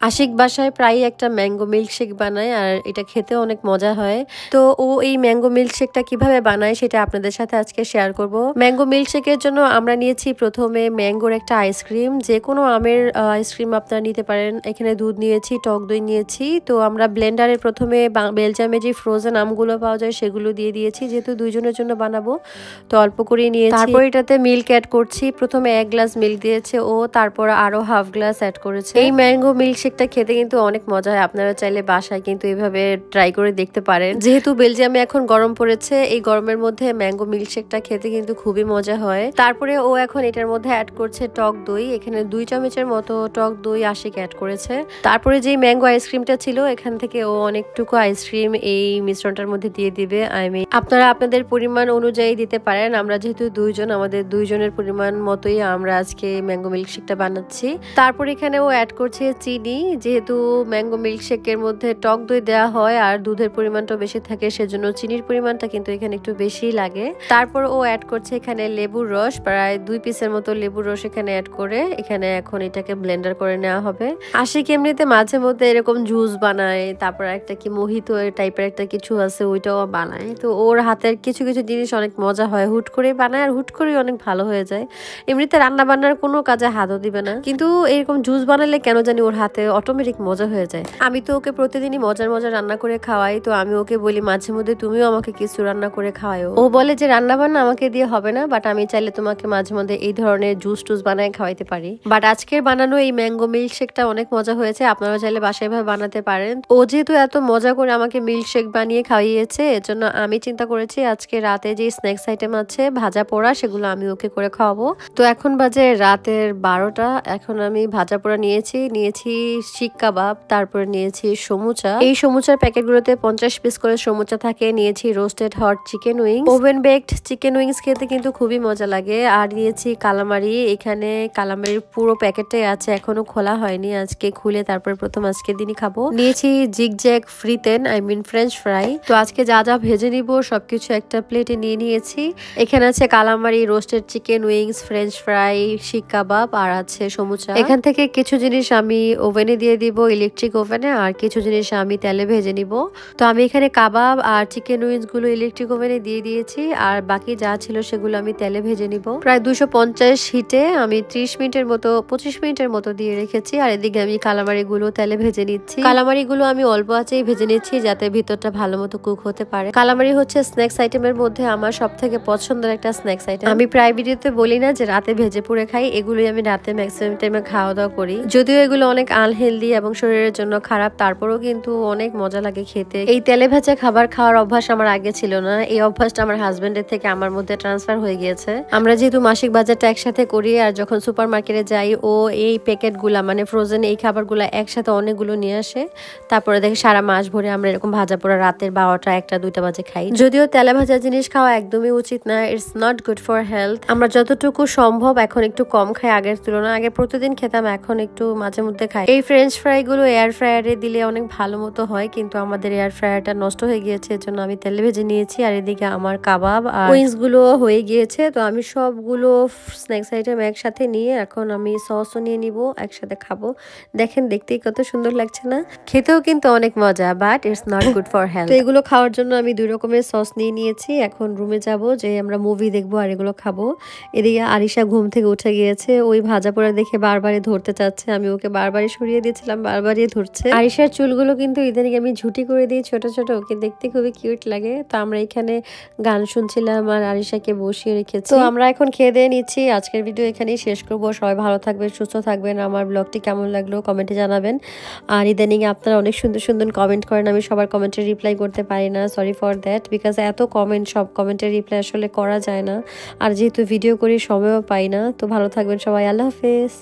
আশিক বাসায় প্রায় একটা ম্যাঙ্গো মিল্কশেক বানায় আর এটা খেতে অনেক মজা হয়। তো ও এই ম্যাঙ্গো মিল্কশেকটা কিভাবে বানায় সেটা আপনাদের সাথে আজকে শেয়ার করব। ম্যাঙ্গো মিল্কশেকের জন্য আমরা নিয়েছি প্রথমে ম্যাঙ্গোর একটা আইসক্রিম, যে কোনো আমের আইসক্রিম আপনারা নিতে পারেন। এখানে দুধ নিয়েছি, টক দই নিয়েছি। তো আমরা ব্লেন্ডারে প্রথমে বেলজিয়ামে যে ফ্রোজেন আমগুলো পাওয়া যায় সেগুলো দিয়ে দিয়েছি, যেহেতু দুইজনের জন্য বানাবো তো অল্প করে নিয়েছি। তারপর এটাতে মিল্ক অ্যাড করছি। প্রথমে 1 গ্লাস মিল্ক দিয়েছে ও, তারপর আরো হাফ গ্লাস অ্যাড করেছে। এই ম্যাঙ্গো মিল্কশেক খেতে কিন্তু অনেক মজা হয়। আপনারা চাইলে বাসায় কিন্তু এভাবে ট্রাই করে দেখতে পারেন। যেহেতু বেলজিয়ামে এখন গরম পড়েছে, এই গরমের মধ্যে ম্যাঙ্গো মিল্কশেকটা খেতে কিন্তু খুবই মজা হয়। তারপরে ও এখন এটার মধ্যে অ্যাড করছে টক দই। এখানে 2 চামচের মতো টক দই আশিক অ্যাড করেছে। তারপরে যে ম্যাঙ্গো আইসক্রিমটা ছিল এখান থেকে ও অনেকটুকু আইসক্রিম এই মিশ্রণটার মধ্যে দিয়ে দিবে। আপনারা আপনাদের পরিমাণ অনুযায়ী দিতে পারেন। আমরা যেহেতু দুইজন, আমাদের দুইজনের পরিমাণ মতোই আমরা আজকে ম্যাঙ্গো মিল্কশেকটা বানাচ্ছি। তারপর এখানে ও অ্যাড করছে চিনি। যেহেতু ম্যাঙ্গো মিল্কশেকের মধ্যে টক দই দেওয়া হয় আর দুধের পরিমাণটা বেশি থাকে, সেজন্য চিনির পরিমাণটা কিন্তু এখানে একটু বেশি লাগে। তারপর ও অ্যাড করছে এখানে লেবুর রস, প্রায় 2 পিসের মতো লেবুর রস এখানে অ্যাড করে এখানে এখন এটাকে ব্লেন্ডার করে নেওয়া হবে। আশিক এমনিতে মাঝে মধ্যে এরকম জুস বানায়, তারপর একটা কি মোহিতো টাইপের একটা কিছু আছে ওইটাও বানায়। তো ওর হাতের কিছু কিছু জিনিস অনেক মজা হয়, হুট করে বানায় আর হুট করে অনেক ভালো হয়ে যায়। এমনিতে রান্না বান্নার কোনো কাজে হাতও দিবে না, কিন্তু এরকম জুস বানালে কেন জানি ওর হাতে অটোমেটিক মজা হয়ে যায়। আমি তো ওকে প্রতিদিনই মজার মজার রান্না করে খাওয়াই। তো আমি ওকে বলি মাঝে মধ্যে তুমিও আমাকে কিছু রান্না করে খাওয়াও। ও বলে যে রান্না বান্না আমাকে দিয়ে হবে না, বাট আমি চাইলে তোমাকে মাঝে মধ্যে এই ধরনের জুস টুস বানায় খাওয়াইতে পারি। বাট আজকের বানানো এই ম্যাঙ্গো মিল্কশেকটা অনেক মজা হয়েছে, আপনারা চাইলে বাসায় ভাবে বানাতে পারেন। ও যেহেতু এত মজা করে আমাকে মিল্কশেক বানিয়ে খাওয়িয়েছে, এর জন্য আমি চিন্তা করেছি আজকে রাতে যে স্ন্যাক্স আইটেম আছে ভাজা পোড়া সেগুলো আমি ওকে করে খাওয়াবো। তো এখন বাজে রাতের 12টা। এখন আমি ভাজা পোড়া নিয়েছি শিক কাবাব, তারপরে নিয়েছি সমুচা। এই সমুচার প্যাকেটগুলোতে 50 পিস করে সমুচা থাকে। নিয়েছি roasted hot chicken wings, oven baked chicken wings খেতে কিন্তু খুবই মজা লাগে। আর নিয়েছি কালামারি। এখানে কালামারির পুরো প্যাকেটটাই আছে, এখনো খোলা হয়নি, আজকে খুলে তারপরে প্রথম আজকের দিনই খাবো। নিয়েছি জিগজ্যাগ ফ্রিতেন ফ্রেঞ্চ ফ্রাই। তো আজকে যা যা ভেজে নিব সবকিছু একটা প্লেটে নিয়ে নিয়েছি। এখানে আছে calamari, roasted chicken wings, French fry, শিক কাবাব আর আছে সমুচা। এখান থেকে কিছু জিনিস আমি ওভেনে দিয়ে দিব, ইলেকট্রিক ওভেনে, আর কিছু জিনিস আমি তেলে ভেজে নিব। তো আমি এখানে কাবাব আর চিকেন উইংস গুলো ইলেকট্রিক ওভেনে দিয়ে দিয়েছি, আর বাকি যা ছিল সেগুলো আমি তেলে ভেজে নিব। প্রায় 250 হিটে আমি 30 মিনিটের মতো 25 মিনিটের মতো দিয়ে রেখেছি। আর এদিকে আমি কালামারি গুলো তেলে ভেজে নিচ্ছি। কালামারি গুলো আমি অল্প আঁচেই ভেজে নিচ্ছি যাতে ভিতরটা ভালো মতো কুক হতে পারে। কালামারি হচ্ছে স্ন্যাক্স আইটেমের মধ্যে আমার সব থেকে পছন্দের একটা স্ন্যাক্স আইটেম। আমি প্রায় ভিডিওতে বলি না যে রাতে ভেজে পুড়ে খাই, এগুলোই আমি রাতে ম্যাক্সিমাম টাইমে খাওয়া দাওয়া করি। যদিও এগুলো অনেক আনহেলদি এবং শরীরের জন্য খারাপ, তারপরেও কিন্তু অনেক মজা লাগে খেতে। এই তেলে ভাজা খাবার খাওয়ার অভ্যাস আমার আগে ছিল না, এই অভ্যাসটা আমার হাজবেন্ডের থেকে আমার মধ্যে ট্রান্সফার হয়ে গিয়েছে। আমরা যেহেতু মাসিক বাজারটা একসাথে করি, আর যখন সুপার মার্কেটে যাই ও এই প্যাকেটগুলা মানে ফ্রোজেন এই খাবারগুলা একসাথে অনেকগুলো নিয়ে আসে। তারপরে দেখে সারা মাস ভরে আমরা এরকম ভাজা পোড়া রাতের 12টা 1টা 2টা বাজে খাই। যদিও তেলে ভাজা জিনিস খাওয়া একদমই উচিত না, it's not good for health. আমরা যতটুকু সম্ভব এখন একটু কম খাই আগের তুলনায়। আগে প্রতিদিন খেতাম, এখন একটু মাঝে মধ্যে খাই। এই ফ্রেঞ্চ ফ্রাই গুলো এয়ার ফ্রায়ারে দিলে অনেক ভালো মতো হয়, কিন্তু আমাদের এয়ার ফ্রায়ারটা নষ্ট হয়ে গিয়েছে, এর জন্য আমি তেলে ভেজে নিয়েছি। আর এদিকে আমার কাবাব আর উইংস গুলো হয়ে গিয়েছে। তো আমি সবগুলো স্ন্যাক্স আইটেম একসাথে নিয়ে এখন আমি সসও নিয়ে নিব, একসাথে খাবো। দেখেন দেখতেই কত সুন্দর লাগছে না? খেতেও কিন্তু অনেক মজা, but it's not good for health. তো এগুলো খাওয়ার জন্য আমি 2 রকমের সস নিয়ে নিয়েছি। এখন রুমে যাব, যে আমরা মুভি দেখবো আর এগুলো খাবো। এদিকে আরিশা ঘুম থেকে উঠে গিয়েছে, ওই ভাজা পোড়া দেখে বারবারই ধরতে চাচ্ছে। আমি ওকে বারবারই সরিয়ে দিয়েছিলাম, বারবারই ধরছে। আরিশার চুলগুলো কিন্তু ইদানিং আমি ঝুটি করে দিই ছোট ছোট, ওকে দেখতে খুবই কিউট লাগে। তো আমরা এখানে গান শুনছিলাম আর আরিশাকে বসিয়ে রেখেছি। তো আমরা এখন খেয়ে দিয়ে নিচ্ছি। আজকের ভিডিও এখানেই শেষ করবো। সবাই ভালো থাকবেন, সুস্থ থাকবেন। আমার ব্লগটি কেমন লাগলো কমেন্টে জানাবেন। আর ইদানিং আপনারা অনেক সুন্দর সুন্দর কমেন্ট করেন, আমি সবার কমেন্টের রিপ্লাই করতে পারি না, সরি ফর দ্যাট। বিকজ এত কমেন্ট, সব কমেন্টের রিপ্লাই আসলে করা যায় না, আর যেহেতু ভিডিও করি সময়ও পাই না। তো ভালো থাকবেন সবাই, আল্লাহ হাফেজ।